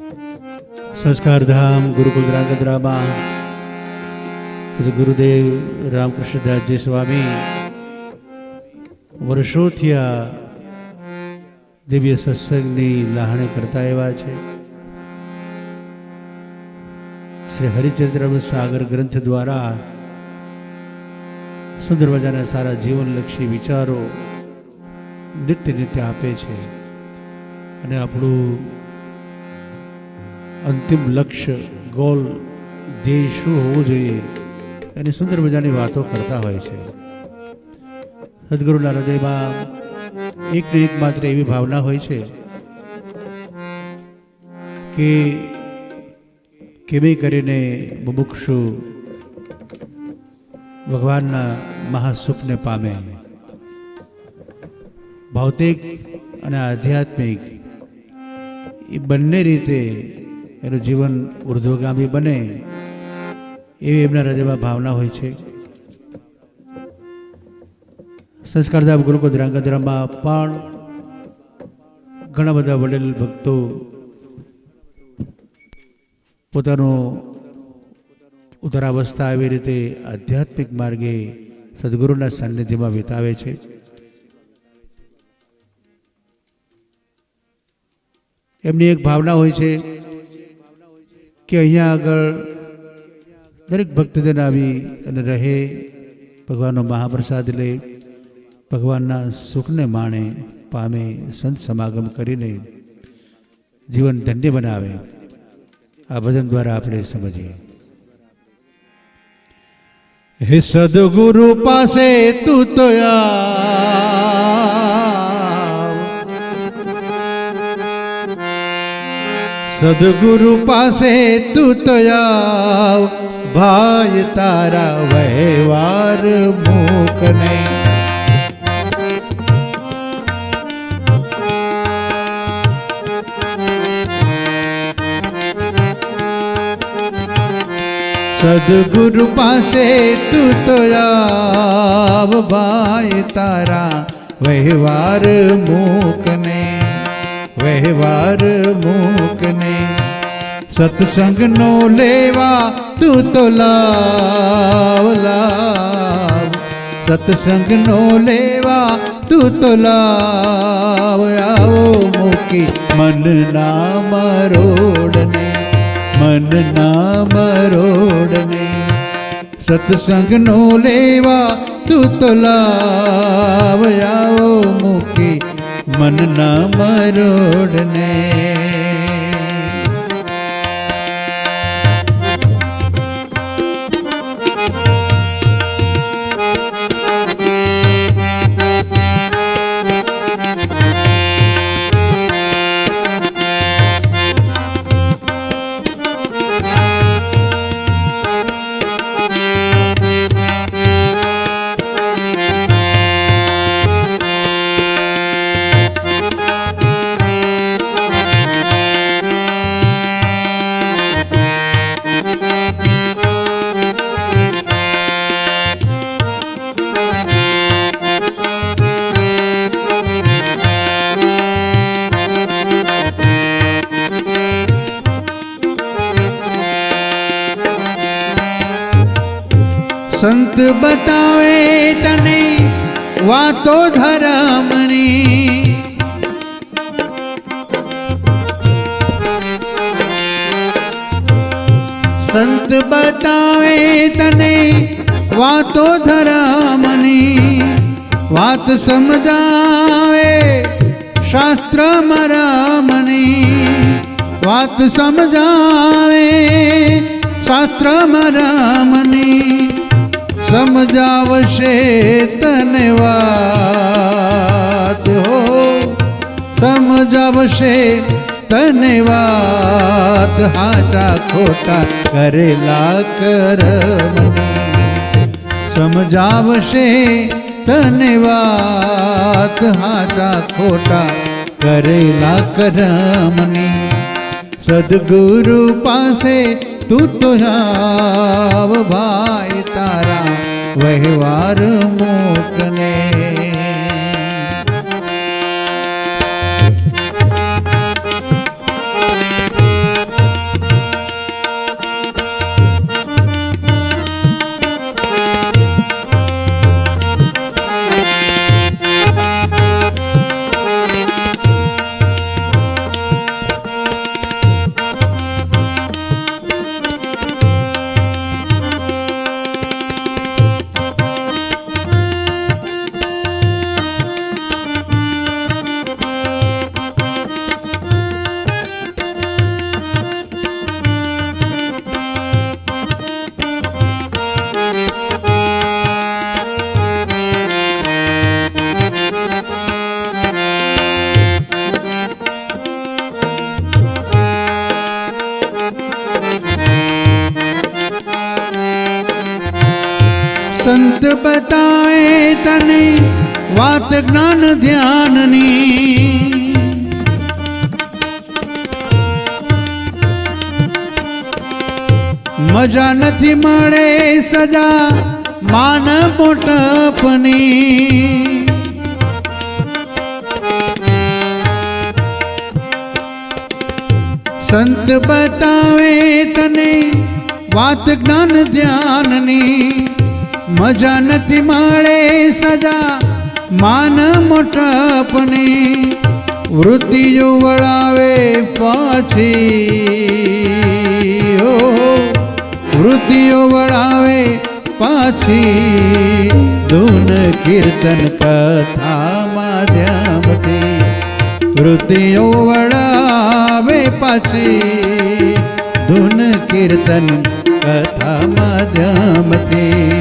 સંસ્કાર ધામ ગુરુકુલ ધ્રાંગધ્રામાં શ્રી ગુરુદેવ રામકૃષ્ણદાસજી સ્વામી વર્ષોથી આ દિવ્ય સત્સંગની લાહણી કરતા એવા છે. શ્રી હરિચરિત્રામૃત સાગર ગ્રંથ દ્વારા સુંદર મજાના સારા જીવનલક્ષી વિચારો નિત્ય નિત્ય આપે છે અને આપણું અંતિમ લક્ષ્ય ગોલ ધ્યેય શું હોવું જોઈએ એની સુંદર મજાની વાતો કરતા હોય છે. સદગુરુના હૃદયમાં એકને એક માત્ર એવી ભાવના હોય છે કે કેવી કરીને મુમુક્ષુ ભગવાનના મહાસુખને પામે. ભૌતિક અને આધ્યાત્મિક એ બંને રીતે એનું જીવન ઉર્ધ્વગામી બને એવી એમના હૃદયમાં ભાવના હોય છે. સંસ્કારધામ ગુરુકુલ ધ્રાંગધ્રામાં પણ ઘણા બધા વડીલ ભક્તો પોતાનો ઉત્તરાવસ્થા આવી રીતે આધ્યાત્મિક માર્ગે સદગુરુના સાનિધ્યમાં વિતાવે છે. એમની એક ભાવના હોય છે કે અહીંયા આગળ દરેક ભક્તજન આવી અને રહે, ભગવાનનો મહાપ્રસાદ લે, ભગવાનના સુખને માણે, પામે, સંત સમાગમ કરીને જીવન ધન્ય બનાવે. આ ભજન દ્વારા આપણે સમજીએ. હે સદગુરુ પાસે તું તો સદગુરુ પાસે તું તો આવ, ભાઈ તારા વહેવાર મૂક નહીં. સદગુરુ પાસે તું તો આવ, ભાઈ તારા વહેવાર મૂક નહીં, વહેવાર મૂકને. સત્સંગનો લેવા તું તો લાવ, લાવ. સત્સંગનો લેવા તું તો લાવ. આવો મૂકી મનના મરોડને, મનના મરોડને. સત્સંગનો લેવા તું તો લાવ. આવો મૂકી મનના મરોડને. સંત બતાવે તને વાતો ધર્મની, સંત બતાવે તને વાતો ધર્મની. વાત સમજાવે શાસ્ત્ર મરામની, વાત સમજાવે શાસ્ત્ર મરામની. સમજાવશે તને વાત, હો સમજાવશે તને વાત. હાચા ખોટા કરેલા કર્મની, સમજાવશે તને વાત. હાચા ખોટા કરેલા કર્મની. સદગુરુ પાસે તું તો આવ, ભાઈ તારા વહેવાર મૂકને. સંત બતાવે તને વાત જ્ઞાન ધ્યાનની, મજા નથી મળે સજા માન મોટપની, સંત બતાવે તને વાત જ્ઞાન ધ્યાનની, મજા નથી મળે સજા માન મોટપની, વૃત્તિઓ વળાવે પાછી, વૃત્તિઓ વળાવે પાછી, ધૂન કીર્તન કથા માધ્યમથી, વૃત્તિઓ વળાવે પાછી, ધૂન કીર્તન કથા માધ્યમથી,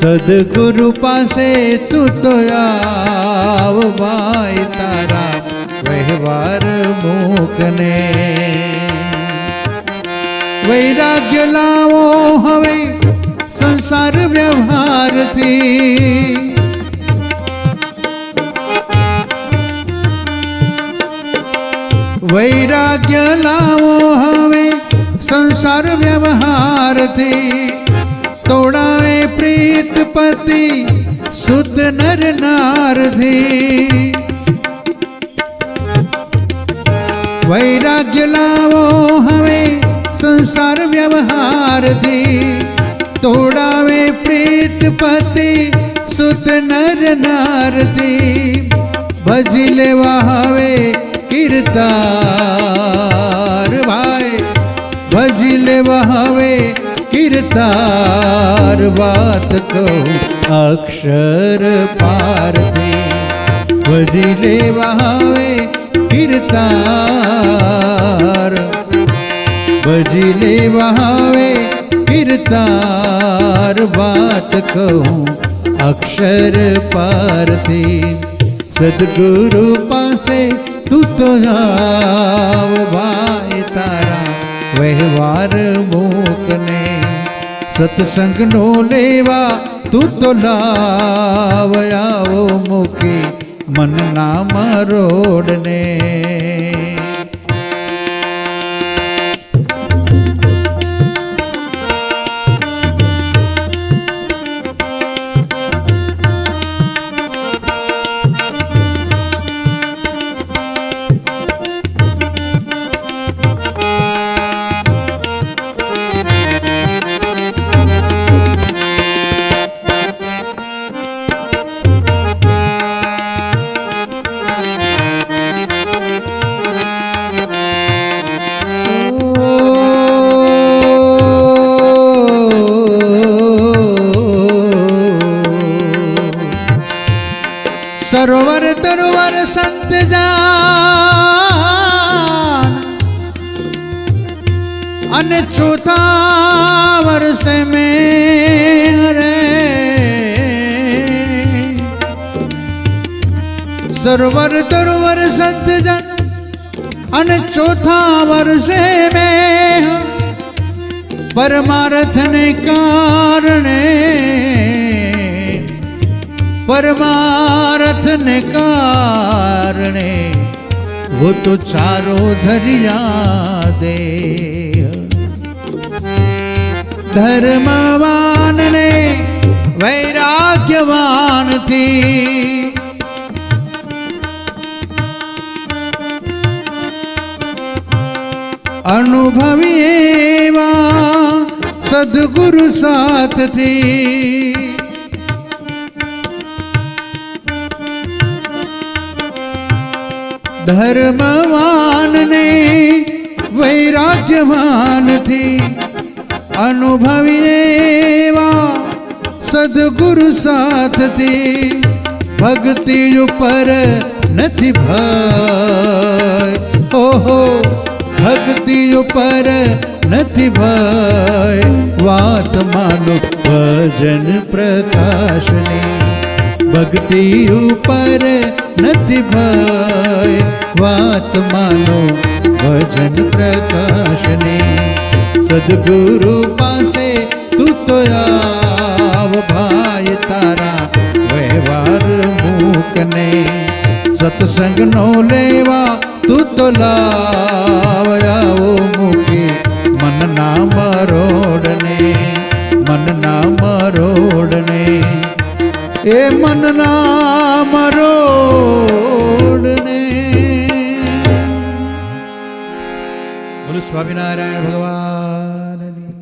સદગુરુ પાસે તું તો આવ ભાઈ તારા વ્યવહાર મૂકને, વૈરાગ્ય લાવો હવે સંસાર વ્યવહારથી, વૈરાગ્ય લાવો હવે સંસાર વ્યવહારથી, તોડાવે પ્રીત પતિ સુત નર નારથી, વૈરાગ્ય લાવો હવે સંસાર વ્યવહારથી, તોડાવે પ્રીત પતિ સુત નર નારથી, ભજી લેવા હવે કીર્તાર ભાઈ, ભજી લેવા હવે કીર્તાર, વાત કહું અક્ષર પારથી, ભજી લેવા હવે કીર્તાર, ભજી લેવા હવે કીર્તાર, વાત કહું અક્ષર પારથી, સદગુરુ પાસે તું તો આવ ભાઈ તારા વ્યવહાર મૂકને, સત્સંગનો લેવા તું તો લાવ, આવો મૂકી મનના મરોડને, સરોવર તરોવર સંત જાન, અને ચોથા વર્ષે મેં રે, સરોવર તરોવર સંત જાન, અને ચોથા વર્ષે મેં પરમાર્થને કારણે, परमार्थ ने कारणे वो तो चारों धरिया दे, धर्मवान ने वैराग्यवान थी, अनुभवी एवा सदगुरु साथ थी, धर्मवान ने वैराग्यवान थी, अनुभवी एवा सदगुरु साथ थी, भक्ति ऊपर નથી ભય, ઓહો ભક્તિ ઉપર નથી ભય, વાત માનો ભજન પ્રકાશની, ભક્તિ ઉપર નથી ભય, વાત માનો ભજન પ્રકાશની, સદગુરુ પાસે તું તો આવ ભાઈ તારા વ્યવહાર મૂકને સત્સંગનો લેવા તું તો લાવ્યાઓ મૂકી મનના મરોડને મનના મરોડને એ મનના મરોડને. બોલો સ્વામિનારાયણ ભગવાનની.